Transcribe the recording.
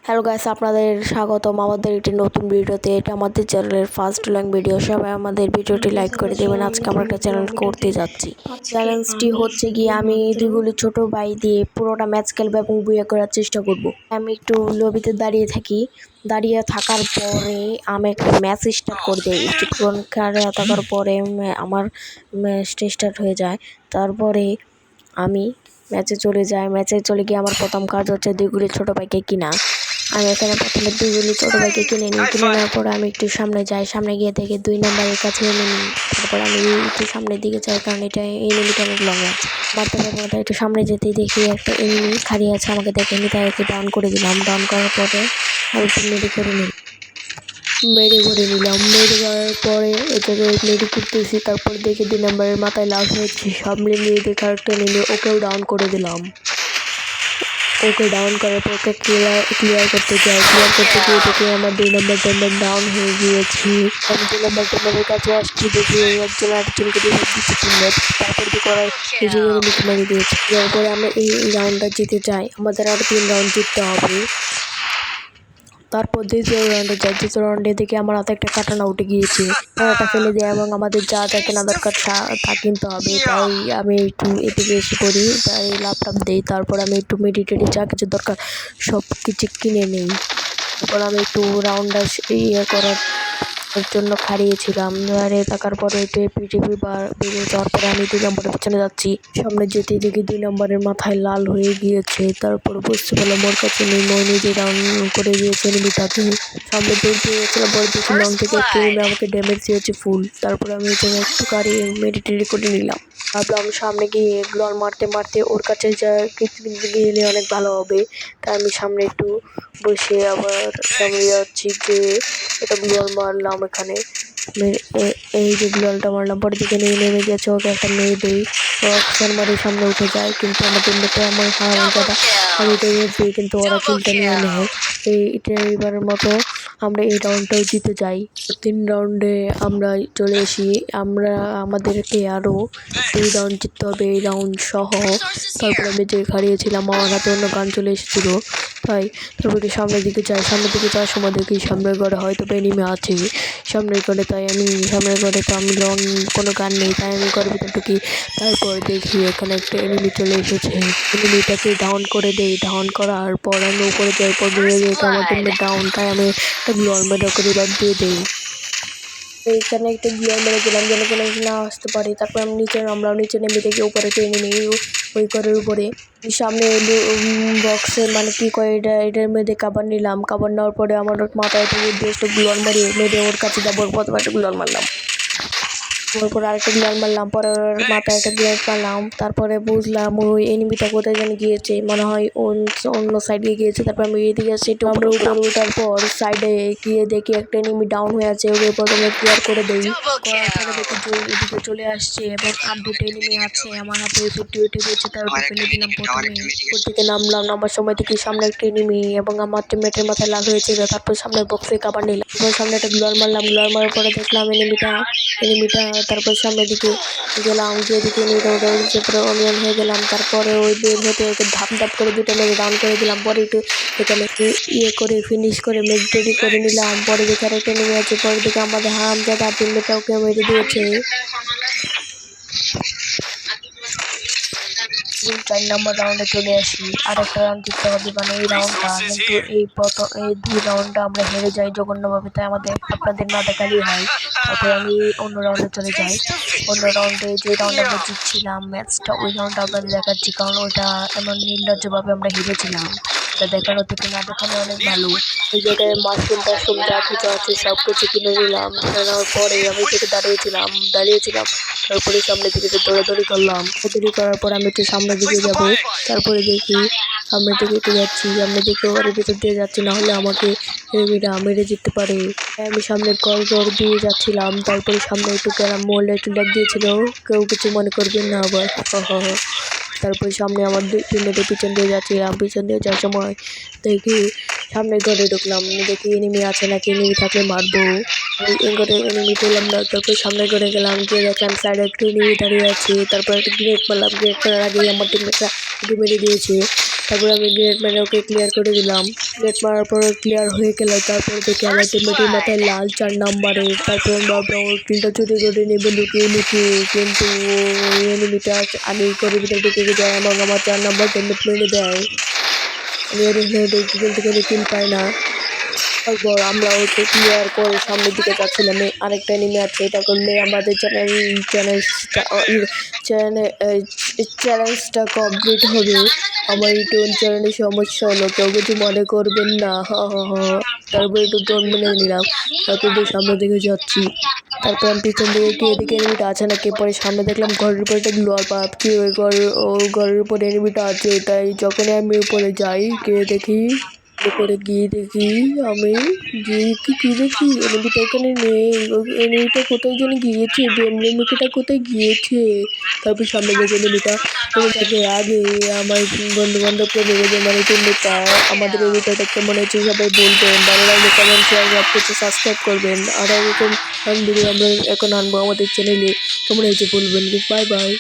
Hello guys, আপনাদের স্বাগতম আমাদের একটি নতুন ভিডিওতে। এটা আমাদের চ্যানেলের ফার্স্ট লং ভিডিও। সবাই আমাদের ভিডিওটি লাইক করে দেবেন। আজকে আমরা একটা চ্যানেল করতে যাচ্ছি। চ্যালেঞ্জটি হচ্ছে গিয়ে আমি দুইগুলি ছোট ভাই দিয়ে পুরোটা ম্যাচ খেলবো এবং বুয়া করার চেষ্টা করব। আমি একটু লবিতে দাঁড়িয়ে থাকি। দাঁড়িয়ে থাকার পরে আমি একটা ম্যাচ স্টার্ট করে দিই। কিছুক্ষণ খেলা থাকার পরে আমার ম্যাচটা স্টার্ট হয়ে যায়। তারপরে আমি ম্যাচে চলে যাই। ম্যাচে চলে গিয়ে আমার প্রথম কাজ হচ্ছে দুইগুলি ছোট ভাইকে কিনা। আমি এখানে প্রথমে দুইগুলি ছোটো ভাইকে কিনে নিই। কিনে নেওয়ার পরে আমি একটু সামনে যাই। সামনে গিয়ে দেখি 2 নম্বরের কাছে এনে নিই। তারপর আমি একটু সামনের দিকে যাই, কারণ এটা এনিমিটা অনেক লং আছে। মারতে মারতে একটু সামনে যেতেই দেখি একটা এনিমি খাড়িয়ে আছে, আমাকে দেখেনি, তাই ওকে ডাউন করে দিলাম। ডাউন করার পরে আমি একটু মেডি করে নিই। মেডি করে নিলাম। মেডি করার পরে এটাকে মেডি করতেছি। তারপর দেখি 2 নম্বরের মাথায় লাভ হয়েছে। সামনে নিয়ে দেখা একটা এনিমি, ওকেও ডাউন করে দিলাম। ওকে ডাউন করার পর ওকে ক্লিয়ার করতে যাই। ক্লিয়ার করতে গিয়ে দেখি আমার 2 নম্বর টেম্বার ডাউন হয়ে গিয়েছি। আমি 2 নম্বর টেম্বারের কাছে আসছি, দেখি একজন আরেকজনকে রিভাইভ দিচ্ছে টিমমেট। তারপর কি করার নিজের এনিমিকে মেরে দিয়েছি। এরপরে আমরা এই রাউন্ডটা জিতে যাই। আমাদের আরও 3 রাউন্ড জিততে হবে। তারপর দ্বিতীয় রাউন্ডে যাই। দ্বিতীয় রাউন্ডে দেখে আমার হাতে একটা কাটানা উঠে গিয়েছে। কাটাটা ফেলে দেয় এবং আমাদের যা যা কেনা দরকার তা কিনতে হবে। তাই আমি একটু এতে বেশি করি, তাই ল্যাপটপ দিই। তারপর আমি একটু মেডিটেটে যা কিছু দরকার সব কিছু কিনে নিই। তারপর আমি একটু রাউন্ডটা করার জন্য হারিয়েছিলাম। হারিয়ে থাকার পরে একটু পিটিপি বেরিয়ে যাওয়ার পরে আমি 2 নম্বরের পেছনে যাচ্ছি। সামনে যেতে দেখি 2 নম্বরের মাথায় লাল হয়ে গিয়েছে। তারপর বুঝতে পারলাম ওর কাছে নেই, নিজে ডাউন করে দিয়েছে এনিমিটাকে। সামনে দৌড়তে গিয়েছিলাম, পরে দেখি লং থেকে একটু এনিমি আমাকে ড্যামেজ দিয়েছে ফুল। তারপর আমি এখানে একটু গাড়ি মেডিটেট করে নিলাম। ভাবলাম সামনে গিয়ে গ্লোর মারতে মারতে ওর কাছে গেলে অনেক ভালো হবে। তাই আমি সামনে একটু বসে আবার সামনে যাচ্ছি যে এটা গ্লোয়াল মারলাম। এখানে এই যে গ্লোয়ালটা মারলাম, পরে দিকে নেমে গেছে, ওকে একটা মেয়ে দেই। ও অক্সার মারি সামনে উঠে যায়, কিন্তু আমাদের মেয়েটা আমার দাদা আমি ড্যামেজ দিই, কিন্তু ওরা কিলটা নিয়ে নেয়। এইবারের মতো আমরা এই রাউন্ডটাও জিতে যাই। 3 রাউন্ডে আমরা চলে আসি। আমাদেরকে আরও 2 রাউন্ড জিততে হবে, এই রাউন্ড সহ। তারপর আমি যে হারিয়েছিলাম, আমার হাতে অন্য গান চলে এসেছিলো। তারপরে সামনের দিকে যাই। সামনের দিকে যাওয়ার সময় দেখি সামনের ঘরে হয়তো এনিমি আছে। সামনের ঘরে, তাই আমি সামনের ঘরে তো আমি কোনো গান নেই, তাই আমি ঘরের ভিতর ঢুকি। তারপর দেখি এখানে একটা এনিমি চলে এসেছে। এনিমিটাকে ডাউন করে দেই। ডাউন করার পর আমি উপরে যাই, পর আমার টিমমেট ডাউন, তাই আমি একটা গ্লোয়াল মেরে ওকে রিভাইভ দিয়ে দিই। এইখানে একটা গ্লোয়াল মেরে দিলাম যেন কোনো না আসতে পারে। তারপর আমি নিচে নেমে দেখি উপরে একটা এনিমি, ওই ঘরের উপরে সামনে বক্সের মানে কি কয় এটার মধ্যে কাবার নিলাম। কাবার নেওয়ার পরে আমার মাথায় একটা উদ্দেশ্য গ্লোয়াল মেরে ওর কাছে যাবো। প্রথমে একটা গ্লোয়াল মারলাম, তারপর আরেকটা গ্লোয়াল মারলাম, পরে ওর মাথায় একটা গ্লোয়াল মারলাম। তারপরে বুঝলাম ওই এনিমিটা কোথায় যেন গিয়েছে, মনে হয় অন্য সাইডে গিয়েছে। তারপর আমি এদিকে আসছি, একটু আমরা উপরে ওঠার পর সাইডে গিয়ে দেখি একটা এনিমি ডাউন হয়ে আছে। ওকে প্রথমে ক্লিয়ার করে দেই। করার পরে দেখি এদিকে চলে আসছে এবং আর 2টা এনিমি আছে। আমার হাতে 50 রয়েছে, তাই ওটা ফেলে দিলাম। প্রথমে উপর থেকে নামার সময় দেখি সামনে একটা এনিমি এবং আমার টিমমেটের মাথায় লাভ হয়েছে। তারপর সামনে বক্সে কাবার নিলাম, তারপর সামনে একটা গ্লোয়াল মারলাম। গ্লোয়াল মারার পরে দেখলাম এনিমিটা। তারপর সামনের দিকে গেলাম, গিয়ে দিকে তারপরে অনিয়ন হয়ে গেলাম। তারপরে ওই বের হতে ওকে ধাপ করে 2টা মেরে ডাউন করে দিলাম। পরে একটু এখানে করে ফিনিশ করে মেডিটেট করে নিলাম। পরে দেখে আরেকটা নেমে আছে। পরে দিকে আমাদের হারামজাদা টিমমেটটা ওকে মেরে দিয়েছে। 4 নম্বর রাউন্ডে চলে আসি। আর একটা রাউন্ড জিততে হবে, মানে এই রাউন্ডটা। কিন্তু এই 2 রাউন্ডটা আমরা হেরে যাই জঘন্যভাবে, তাই আপনাদের না দেখালেই হয়। তারপর আমি অন্য রাউন্ডে চলে যাই। অন্য রাউন্ডে যে রাউন্ড আমরা জিতছিলাম ম্যাচটা, ওই রাউন্ডটা আপনাদের দেখাচ্ছি, কারণ ওইটা এমন নির্লজ্জভাবে আমরা হেরেছিলাম। এটা দেখানো থেকে না দেখানো অনেক ভালো। এই জায়গায় মাশরুম যা কিছু আছে সব কিছু কিনে নিলাম। নেওয়ার পরে আমি থেকে দাঁড়িয়েছিলাম। তারপরে সামনের দিকে দৌড়াদৌড়ি করলাম। দৌড়াদৌড়ি করার পর আমি একটু সামনের দিকে যাব। তারপরে দেখি সামনের দিকে একটু যাচ্ছি। সামনের দিকে ওর ভিতর দিয়ে যাচ্ছি, না হলে আমাকে এনিমিটা মেরে যেতে পারে। আমি সামনে করিডোর দিয়ে যাচ্ছিলাম। তারপরে সামনে একটু গেলাম, মোড়ে একটু লেগ দিয়েছিল, কেউ কিছু মনে করবেন না আবার। তারপরে সামনে আমার টিমমেটের পিছন দিয়ে যাচ্ছিলাম। পিছন দিয়ে যাওয়ার সময় দেখি সামনে ঘরে ঢুকলাম, দেখি এনিমি আছে নাকি, এনিমি থাকলে মারবো। এই ঘরে এনিমি পেলাম না। তারপর সামনে ঘরে গেলাম, গিয়ে দেখলাম সাইডে একটু এনিমি দাঁড়িয়ে আছে। তারপর একটা গ্রেনেড মারলাম। গ্রেনেড মারার আগেই আমার টিমমেটরা ওকে মেরে দিয়েছে। তারপরে আমি গ্রেনেড মেরে ওকে ক্লিয়ার করে দিলাম। গ্রেনেড মারার পর ক্লিয়ার হয়ে গেল। তারপর দেখি আমার টিমমেটের মাথায় লাল 4 নাম্বারের। তারপর আমরা ওর কিলটা চুরি করে নেবে লুকিয়ে লুকিয়ে, কিন্তু ওই এনিমিটা আগেই করে ভিতরে ঢুকে যায় এবং আমার 4 নাম্বার টিমমেট মেরে দেয়। আমি এর কিল থেকে কিল পাই না। তারপর আমরা ওকে ক্লিয়ার করে সামনের দিকে যাচ্ছিলাম। আরেকটা এনিমি আছে, এটা করলে আমাদের চ্যালেঞ্জটা কমপ্লিট হবে। আমার একটু চ্যানেলে সমস্যা হলো, কেউ কিছু মনে করবেন না, হা হা হা। তারপর একটু ড্রোন মেনে নিলাম, তারপর সামনের দিকে যাচ্ছি। তারপর আমি পিছন দিকে গিয়ে দেখি এনিমিটা আছে নাকি, পরে সামনে দেখলাম ঘরের উপরে একটা গ্লোয়ার পাচ্ছি, ওই ঘরের উপরে এনিমিটা আছে। তাই যখনই আমি উপরে যাই গিয়ে দেখি, উপরে গিয়ে দেখি আমি কি দেখি এনিমিটা এখানে নেই। এনিমিটা কোথায় যেন গিয়েছে, এনিমিটা কোথায় গিয়েছে। তারপর সামনে দেখে এনিমিটাকে আগে আমার বন্ধু বান্ধবকে মেরে মানে টিমমেটটা। আমাদের এই ভিডিওটা কেমন হয়েছে সবাই বলবেন, ভালো লাগলে কমেন্ট শেয়ার সব কিছু সাবস্ক্রাইব করবেন। আর এরকম ভিডিও আমরা এখন আনবো আমাদের চ্যানেলে, কেমন হয়েছে বলবেন। Bye bye.